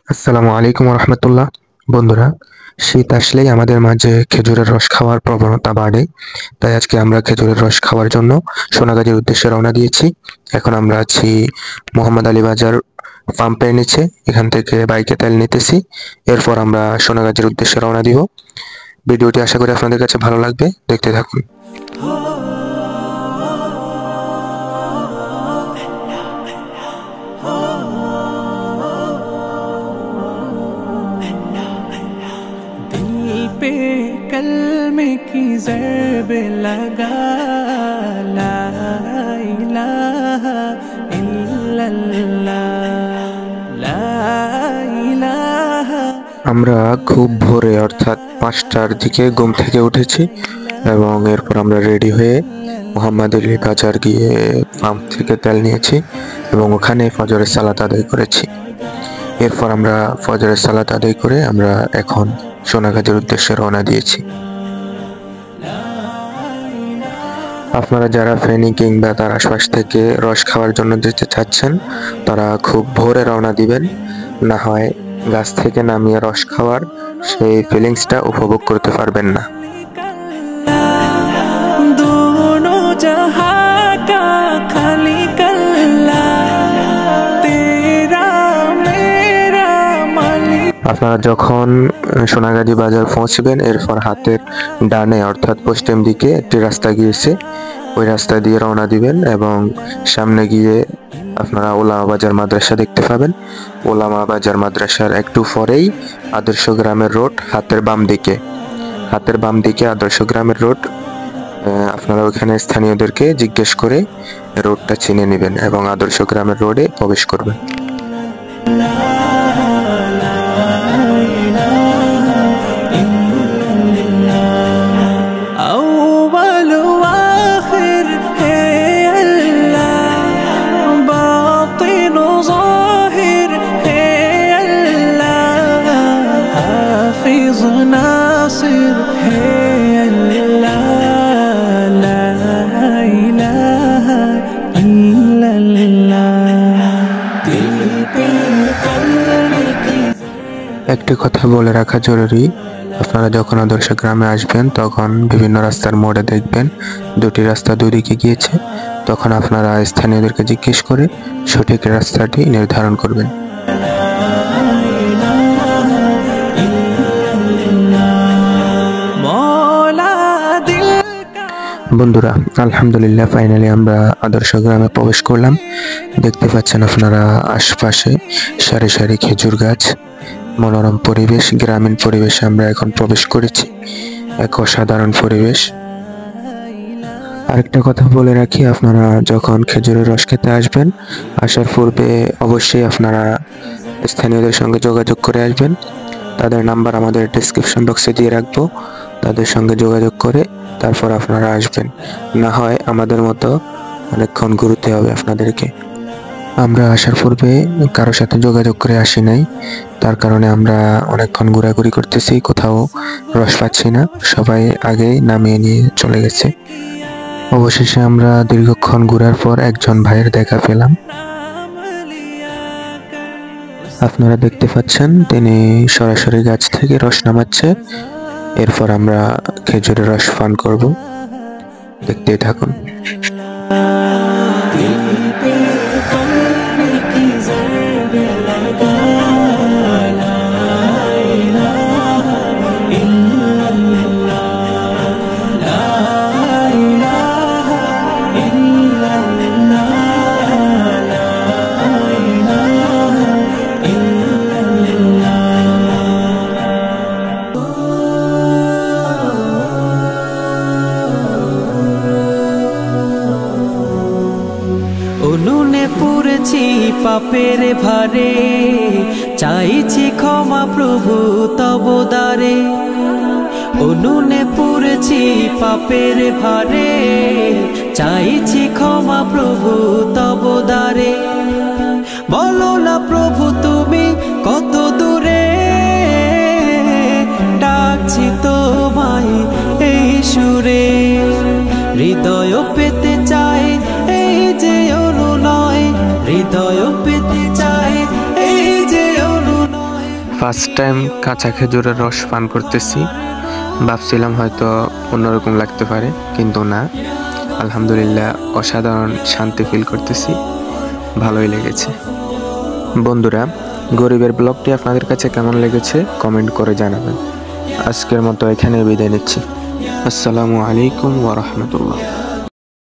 আসসালামু আলাইকুম রহমতুল্লাহ। বন্ধুরা, শীত আসলেই আমাদের মাঝে খেজুরের রস খাওয়ার প্রবণতা বাড়ে। তাই আজকে আমরা খেজুরের রস খাওয়ার জন্য সোনাগাজীর উদ্দেশ্যে রওনা দিয়েছি। এখন আমরা আছি মোহাম্মদ আলী বাজার পাম্পের নিচে। এখান থেকে বাইকে তেল নিতেছি। এরপর আমরা সোনাগাজীর উদ্দেশ্যে রওনা দিব। ভিডিওটি আশা করি আপনাদের কাছে ভালো লাগবে, দেখতে থাকুন। पे कलमे की ज़रब लगा ला इलाहा इल्लल्लाह ला इलाहा। আমরা খুব ভোরে অর্থাৎ 5টার দিকে ঘুম থেকে উঠেছি এবং এরপর আমরা রেডি হয়ে মোহাম্মদ আলী বাজার গিয়ে পাম্প থেকে তেল নিয়েছি এবং ওখানে ফজরের সালাত আদায় করেছি। এরপর আমরা ফজরের সালাত আদায় করে আমরা এখন সোনাগাজীর উদ্দেশ্যে রওনা দিয়েছি। আপনারা যারা ফেনী কিংবা তার আশপাশ থেকে রস খাওয়ার জন্য যেতে চাচ্ছেন তারা খুব ভোরে রওনা দিবেন, না হয় গাছ থেকে নামিয়ে রস খাওয়ার সেই ফিলিংসটা উপভোগ করতে পারবেন না। আপনারা যখন সোনাগাজী বাজার পৌঁছবেন এরপর হাতের ডানে অর্থাৎ পশ্চিম দিকে একটি রাস্তা গিয়েছে, ওই রাস্তা দিয়ে রওনা দিবেন এবং সামনে গিয়ে আপনারা ওলামা বাজার মাদ্রাসা দেখতে পাবেন। ওলামা বাজার মাদ্রাসার একটু পরেই আদর্শ গ্রামের রোড, হাতের বাম দিকে আদর্শ গ্রামের রোড। আপনারা ওখানে স্থানীয়দেরকে জিজ্ঞেস করে রোডটা চিনে নেবেন এবং আদর্শ গ্রামের রোডে প্রবেশ করবেন। একটি কথা বলে রাখা জরুরি, আপনারা যখন আদর্শ গ্রামে আসবেন তখন বিভিন্ন রাস্তার মোড়ে দেখবেন দুটি রাস্তা দুদিকে গিয়েছে, তখন আপনারা স্থানীয়দেরকে জিজ্ঞেস করে সঠিক রাস্তাটি নির্ধারণ করবেন। বন্ধুরা, আলহামদুলিল্লাহ ফাইনালি আমরা আদর্শ গ্রামে প্রবেশ করলাম। দেখতে পাচ্ছেন আপনারা আশপাশে সারি সারি খেজুর গাছ, মনোরম পরিবেশ, গ্রামীণ পরিবেশে আমরা এখন প্রবেশ করেছি। এক অসাধারণ পরিবেশ। আরেকটা কথা বলে রাখি, আপনারা যখন খেজুরের রস খেতে আসবেন আসার পূর্বে অবশ্যই আপনারা স্থানীয়দের সঙ্গে যোগাযোগ করে আসবেন। তাদের নাম্বার আমাদের ডেসক্রিপশন বক্সে দিয়ে রাখবো, তাদের সঙ্গে যোগাযোগ করে তারপর আপনারা আসবেন, না হয় আমাদের মতো অনেকক্ষণ ঘুরতে হবে আপনাদেরকে। আমরা আসার পূর্বে কারোর সাথে যোগাযোগ করে আসি নাই, তার কারণে আমরা অনেকক্ষণ ঘোরাঘুরি করতেছি, কোথাও রস পাচ্ছি না, সবাই আগেই নামিয়ে নিয়ে চলে গেছে। অবশেষে আমরা দীর্ঘক্ষণ ঘোরার পর একজন ভাইয়ের দেখা পেলাম। আপনারা দেখতে পাচ্ছেন তিনি সরাসরি গাছ থেকে রস নামাচ্ছে। এরপর আমরা খেজুরের রস পান করব, দেখতেই থাকুন। উনুনে পুড়েছি পাপের ভারে, চাইছি ক্ষমা প্রভু তব দ্বারে। উনুনে পুড়েছি পাপের ভারে, চাইছি ক্ষমা প্রভু তব দ্বারে। বলো না প্রভু তুমি কত দূরে, ডাকছি তোমায় এই সুরে। হৃদয় পেতে চাই এই যে অনুনয়, হৃদয় পেতে চাই এই যে অনুনয়। ফার্স্ট টাইম কাঁচা খেজুরের রস পান করতেছি। ভাবছিলাম হয়তো অন্যরকম লাগতে পারে, কিন্তু না, আলহামদুলিল্লাহ অসাধারণ শান্তি ফিল করতেছি, ভালোই লেগেছে। বন্ধুরা, গরিবের ব্লগটি আপনাদের কাছে কেমন লেগেছে কমেন্ট করে জানাবেন। আজকের মতো এখানে বিদায় নিচ্ছি। আসসালামু আলাইকুম ওয়া রাহমাতুল্লাহ।